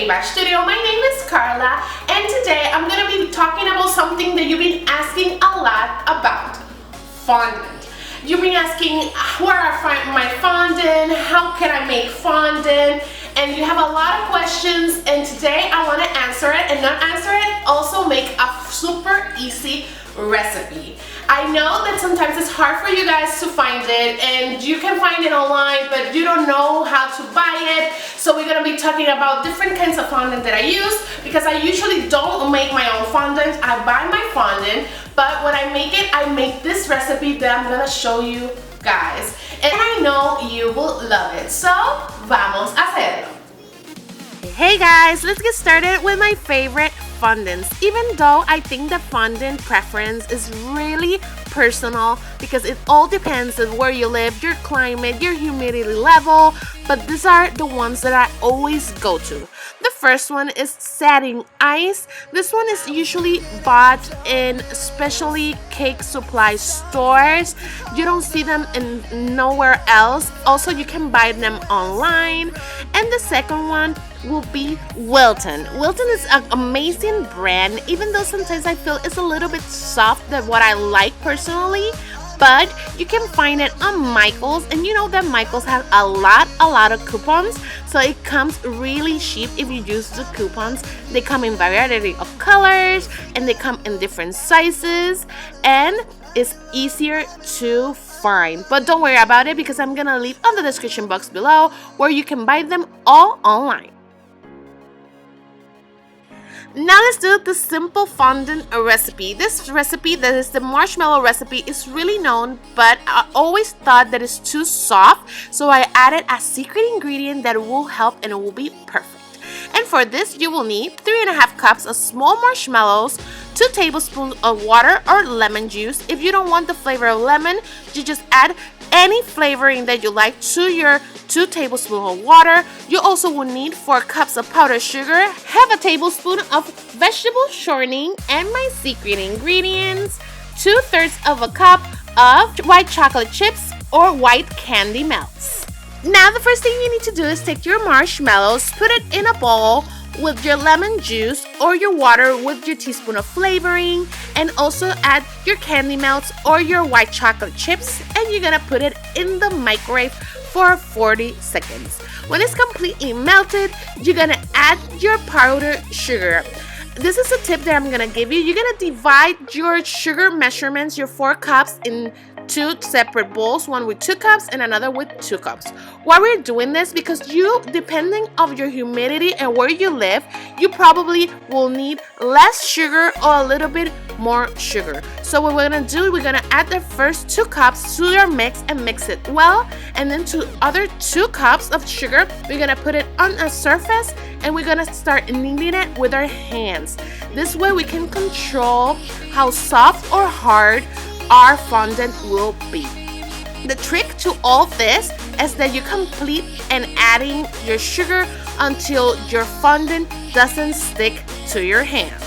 Bash Studio. My name is Carla, and today I'm going to be talking about something that you've been asking a lot about: fondant. You've been asking where I find my fondant, how can I make fondant, and you have a lot of questions, and today I want to answer it, and not answer it, also make a super easy recipe. I know that sometimes it's hard for you guys to find it, and you can find it online, but you don't know how to buy it. So we're going to be talking about different kinds of fondant that I use, because I usually don't make my own fondant. I buy my fondant, but when I make this recipe that I'm going to show you guys, and I know you will love it. So vamos a hacerlo. Hey guys, let's get started with my favorite fondants. Even though I think the fondant preference is really personal, because it all depends on where you live, your climate, your humidity level, but these are the ones that I always go to. The first one is SATIN ice. This one is usually bought in specially cake supply stores. You don't see them in nowhere else. Also, you can buy them online. And the second one will be Wilton. Wilton is an amazing brand, even though sometimes I feel it's a little bit soft than what I like personally, but you can find it on Michaels, and you know that Michaels has a lot of coupons, so it comes really cheap if you use the coupons. They come in variety of colors, and they come in different sizes, and it's easier to find. But don't worry about it, because I'm gonna leave on the description box below where you can buy them all online. Now let's do the simple fondant recipe. This recipe, that is the marshmallow recipe, is really known, but I always thought that it's too soft, so I added a secret ingredient that will help, and it will be perfect. And for this, you will need 3.5 cups of small marshmallows, 2 tablespoons of water or lemon juice. If you don't want the flavor of lemon, you just add any flavoring that you like to your 2 tablespoons of water. You also will need 4 cups of powdered sugar, half a tablespoon of vegetable shortening, and my secret ingredients: 2/3 of a cup of white chocolate chips or white candy melts. Now the first thing you need to do is take your marshmallows, put it in a bowl with your lemon juice or your water with your teaspoon of flavoring, and also add your candy melts or your white chocolate chips, and you're gonna put it in the microwave for 40 seconds. When it's completely melted, you're gonna add your powdered sugar. This is a tip that I'm gonna give you. You're gonna divide your sugar measurements, your 4 cups, in 2 separate bowls, one with 2 cups and another with 2 cups. Why we're doing this? Because you, depending on your humidity and where you live, you probably will need less sugar or a little bit more sugar. So what we're gonna do, we're gonna add the first 2 cups to your mix and mix it well, and then to other 2 cups of sugar, we're gonna put it on a surface, and we're gonna start kneading it with our hands. This way we can control how soft or hard our fondant will be. The trick to all this is that you complete and adding your sugar until your fondant doesn't stick to your hands.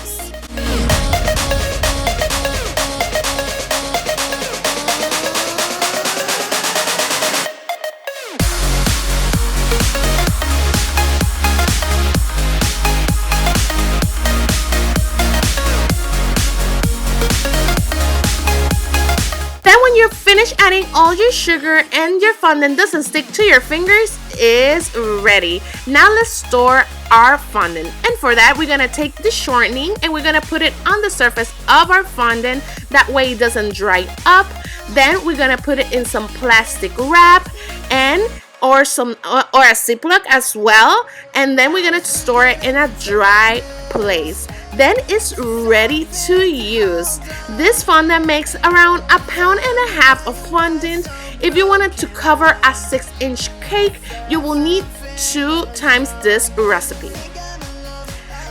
You're finished adding all your sugar and your fondant doesn't stick to your fingers, is ready. Now let's store our fondant, and for that we're gonna take the shortening and we're gonna put it on the surface of our fondant, that way it doesn't dry up. Then we're gonna put it in some plastic wrap or a Ziploc as well, and then we're gonna store it in a dry place. Then it's ready to use. This fondant makes around 1.5 pounds of fondant. If you wanted to cover a 6-inch cake, you will need 2 times this recipe.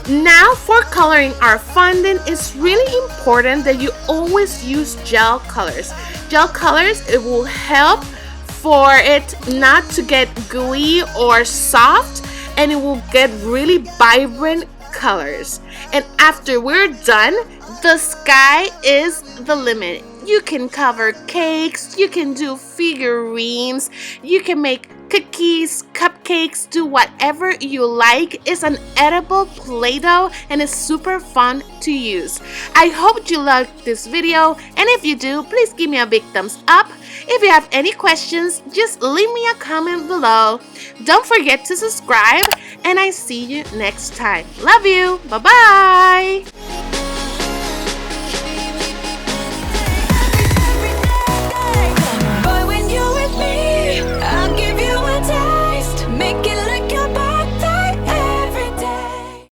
Now for coloring our fondant, it's really important that you always use gel colors. Gel colors, it will help for it not to get gooey or soft, and it will get really vibrant colors. And after we're done, the sky is the limit. You can cover cakes, you can do figurines, you can make cookies, cupcakes, do whatever you like. It's an edible Play-Doh and it's super fun to use. I hope you liked this video, and if you do, please give me a big thumbs up. If you have any questions, just leave me a comment below. Don't forget to subscribe, and I see you next time. Love you. Bye-bye.